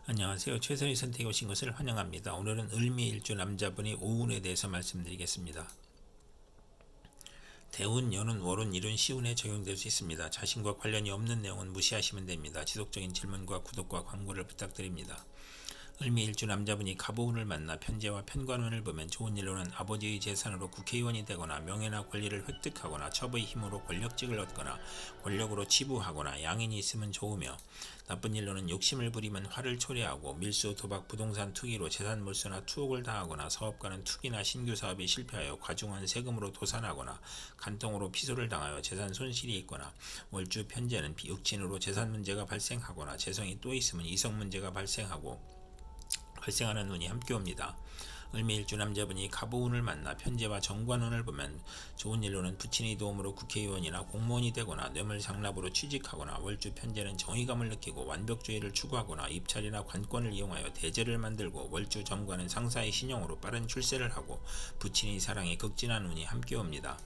안녕하세요. 최선의 선택에 오신 것을 환영합니다. 오늘은 을미일주 남자분이 오운에 대해서 말씀드리겠습니다. 대운, 연운, 월운, 일운, 시운에 적용될 수 있습니다. 자신과 관련이 없는 내용은 무시하시면 됩니다. 지속적인 질문과 구독과 광고를 부탁드립니다. 을미일주 남자분이 갑오운을 만나 편재와 편관운을 보면 좋은 일로는 아버지의 재산으로 국회의원이 되거나 명예나 권리를 획득하거나 첩의 힘으로 권력직을 얻거나 권력으로 치부하거나 양인이 있으면 좋으며, 나쁜 일로는 욕심을 부리면 화를 초래하고 밀수, 도박, 부동산 투기로 재산 몰수나 투옥을 당하거나 사업가는 투기나 신규 사업이 실패하여 과중한 세금으로 도산하거나 간통으로 피소를 당하여 재산 손실이 있거나, 월주 편재는 비육친으로 재산 문제가 발생하거나 재성이 또 있으면 이성 문제가 발생하는 운이 함께 옵니다. 을미일주 남자분이 갑오운을 만나 편재와 정관운을 보면 좋은 일로는 부친의 도움으로 국회의원이나 공무원이 되거나 뇌물상납으로 취직하거나, 월주 편재는 정의감을 느끼고 완벽주의를 추구하거나 입찰이나 관권을 이용하여 대제를 만들고, 월주 정관은 상사의 신용으로 빠른 출세를 하고 부친의 사랑이 극진한 운이 함께 옵니다.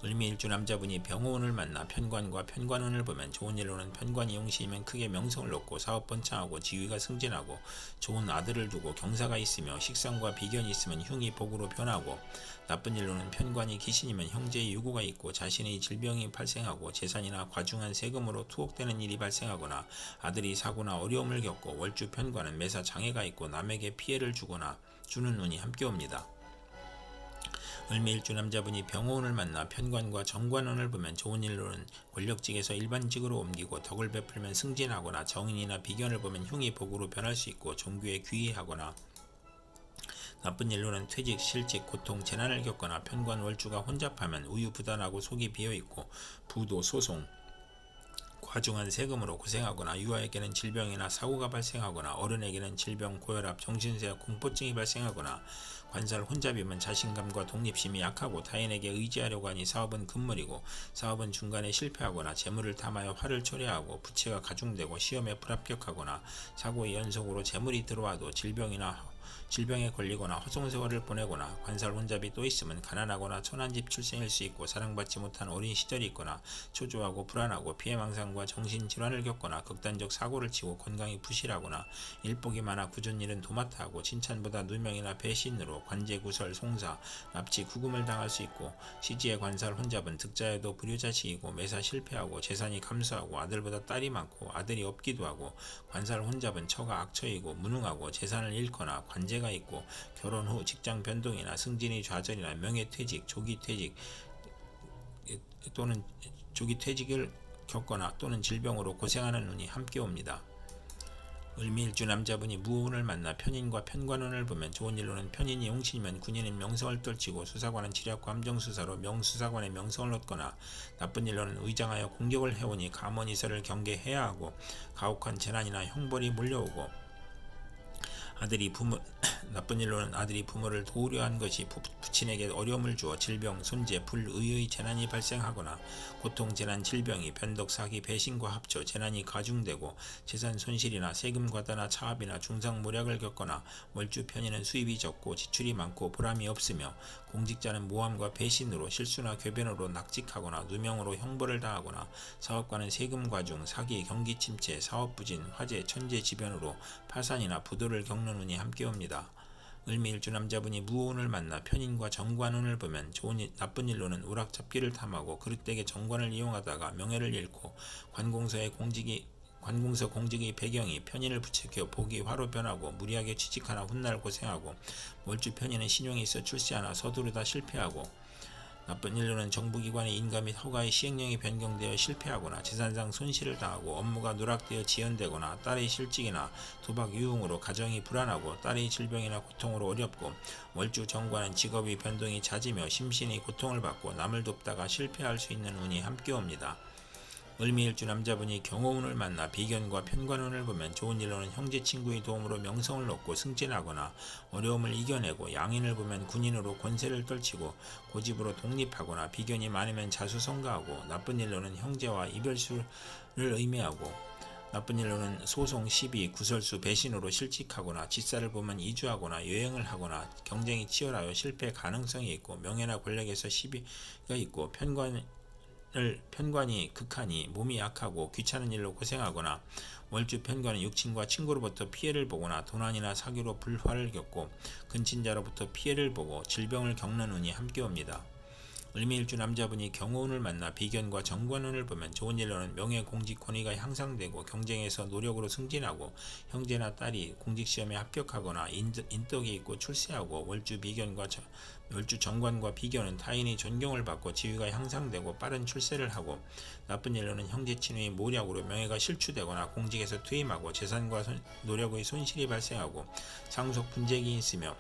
을미일주 남자분이 병호운을 만나 편관과 편관운을 보면 좋은 일로는 편관이 용신이면 크게 명성을 얻고 사업 번창하고 지위가 승진하고 좋은 아들을 두고 경사가 있으며, 식상과 비견이 있으면 흉이 복으로 변하고, 나쁜 일로는 편관이 기신이면 형제의 유고가 있고 자신의 질병이 발생하고 재산이나 과중한 세금으로 투옥되는 일이 발생하거나 아들이 사고나 어려움을 겪고, 월주 편관은 매사 장애가 있고 남에게 피해를 주는 운이 함께 옵니다. 을미일주 남자분이 병호운을 만나 편관과 정관운을 보면 좋은 일로는 권력직에서 일반직으로 옮기고, 덕을 베풀면 승진하거나 정인이나 비견을 보면 흉이 복으로 변할 수 있고 종교에 귀의하거나, 나쁜 일로는 퇴직, 실직, 고통, 재난을 겪거나, 편관 월주가 혼잡하면 우유부단하고 속이 비어있고 부도, 소송, 과중한 세금으로 고생하거나, 유아에게는 질병이나 사고가 발생하거나, 어른에게는 질병, 고혈압, 정신쇠약, 공포증이 발생하거나, 관살 혼잡이면 자신감과 독립심이 약하고 타인에게 의지하려고 하니 사업은 금물이고, 사업은 중간에 실패하거나 재물을 탐하여 화를 초래하고 부채가 가중되고 시험에 불합격하거나, 사고의 연속으로 재물이 들어와도 질병에 걸리거나 허송세월을 보내거나, 관살 혼잡이 또 있으면 가난하거나 천한집 출생일 수 있고 사랑받지 못한 어린 시절이 있거나, 초조하고 불안하고 피해망상과 정신질환을 겪거나, 극단적 사고를 치고 건강이 부실하거나, 일복이 많아 굳은 일은 도맡아 하고 칭찬보다 누명이나 배신으로 관제구설, 송사, 납치, 구금을 당할 수 있고, 시지의 관살 혼잡은 득자여도 불효자식이고 매사 실패하고 재산이 감소하고 아들보다 딸이 많고 아들이 없기도 하고, 관살 혼잡은 처가 악처이고 무능하고 재산을 잃거나 관제가 있고, 결혼 후 직장 변동이나 승진의 좌절이나 명예퇴직, 조기퇴직을 겪거나 또는 질병으로 고생하는 운이 함께 옵니다. 을미일주 남자분이 무운을 만나 편인과 편관운을 보면 좋은 일로는 편인이 용신이면 군인은 명성을 떨치고 수사관은 지략과 함정수사로 명수사관의 명성을 얻거나, 나쁜 일로는 의장하여 공격을 해오니 감언이설을 경계해야 하고, 가혹한 재난이나 형벌이 몰려오고, 나쁜 일로는 아들이 부모를 도우려 한 것이 부친에게 어려움을 주어 질병, 손재, 불의의 재난이 발생하거나, 고통, 재난, 질병이 변덕, 사기, 배신과 합쳐 재난이 가중되고 재산 손실이나 세금 과다나 차압이나 중상모략을 겪거나, 월주 편인은 수입이 적고 지출이 많고 보람이 없으며, 공직자는 모함과 배신으로 실수나 궤변으로 낙직하거나 누명으로 형벌을 당하거나, 사업가는 세금 과중, 사기, 경기 침체, 사업 부진, 화재, 천재지변으로 파산이나 부도를 겪는 운이 함께 옵니다. 을미일주 남자분이 무운을 만나 편인과 정관운을 보면 나쁜 일로는 우락잡기를 탐하고 그릇되게 정관을 이용하다가 명예를 잃고, 관공서 공직의 배경이 편인을 부추겨 복이 화로 변하고 무리하게 취직하나 훗날 고생하고, 월주 편인은 신용이 있어 출세하나 서두르다 실패하고, 나쁜 일로는 정부기관의 인가 및 허가의 시행령이 변경되어 실패하거나 재산상 손실을 당하고, 업무가 누락되어 지연되거나, 딸의 실직이나 도박 유흥으로 가정이 불안하고 딸의 질병이나 고통으로 어렵고, 월주 정관은 직업의 변동이 잦으며 심신의 고통을 받고 남을 돕다가 실패할 수 있는 운이 함께 옵니다. 을미일주 남자분이 경호운을 만나 비견과 편관운을 보면 좋은 일로는 형제 친구의 도움으로 명성을 얻고 승진하거나, 어려움을 이겨내고, 양인을 보면 군인으로 권세를 떨치고 고집으로 독립하거나, 비견이 많으면 자수성가하고, 나쁜 일로는 형제와 이별수를 의미하고, 나쁜 일로는 소송, 시비, 구설수, 배신으로 실직하거나, 직사를 보면 이주하거나 여행을 하거나, 경쟁이 치열하여 실패 가능성이 있고, 명예나 권력에서 시비가 있고, 편관이 극하니 몸이 약하고 귀찮은 일로 고생하거나, 월주 편관은 육친과 친구로부터 피해를 보거나 도난이나 사기로 불화를 겪고 근친자로부터 피해를 보고 질병을 겪는 운이 함께 옵니다. 을미일주 남자분이 경호운을 만나 비견과 정관운을 보면 좋은 일로는 명예, 공직, 권위가 향상되고 경쟁에서 노력으로 승진하고 형제나 딸이 공직시험에 합격하거나 인덕이 있고 출세하고 월주 정관과 비견은 타인이 존경을 받고 지위가 향상되고 빠른 출세를 하고 나쁜 일로는 형제 친구의 모략으로 명예가 실추되거나 공직에서 퇴임하고 재산과 노력의 손실이 발생하고 상속 분쟁이 있으며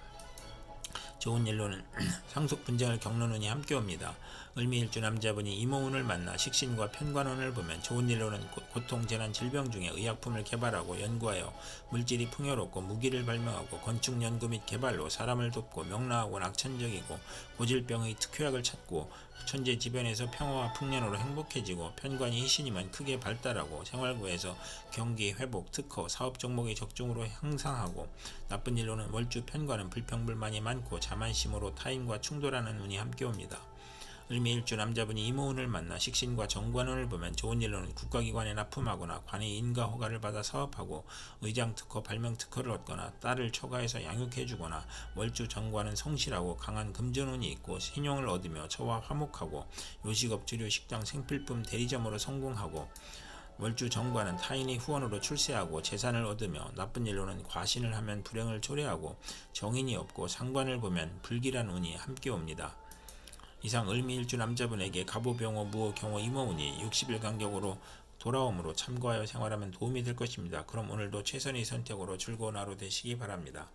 좋은 일로는 상속 분쟁을 겪는 운이 함께 옵니다. 을미일주 남자분이 이모운을 만나 식신과 편관운을 보면 좋은 일로는 고통, 재난, 질병 중에 의약품을 개발하고 연구하여 물질이 풍요롭고 무기를 발명하고 건축 연구 및 개발로 사람을 돕고 명랑하고 낙천적이고 고질병의 특효약을 찾고 천재지변에서 평화와 풍년으로 행복해지고 편관이 희신이면 크게 발달하고 생활구에서 경기, 회복, 특허, 사업 종목의 적중으로 향상하고 나쁜 일로는 월주 편관은 불평불만이 많고 자만심으로 타인과 충돌하는 운이 함께 옵니다. 을미일주 남자분이 이모운을 만나 식신과 정관운을 보면 좋은 일로는 국가기관에 납품하거나 관의 인가 허가를 받아 사업하고 의장 특허, 발명 특허를 얻거나 딸을 처가해서 양육해주거나 월주 정관은 성실하고 강한 금전운이 있고 신용을 얻으며 처와 화목하고 요식업, 주류, 식당, 생필품 대리점으로 성공하고 월주 정관은 타인의 후원으로 출세하고 재산을 얻으며 나쁜 일로는 과신을 하면 불행을 초래하고 정인이 없고 상관을 보면 불길한 운이 함께 옵니다. 이상 을미일주 남자분에게 갑오병호, 무호, 경호, 임오운이 60일 간격으로 돌아오므로 참고하여 생활하면 도움이 될 것입니다. 그럼 오늘도 최선의 선택으로 즐거운 하루 되시기 바랍니다.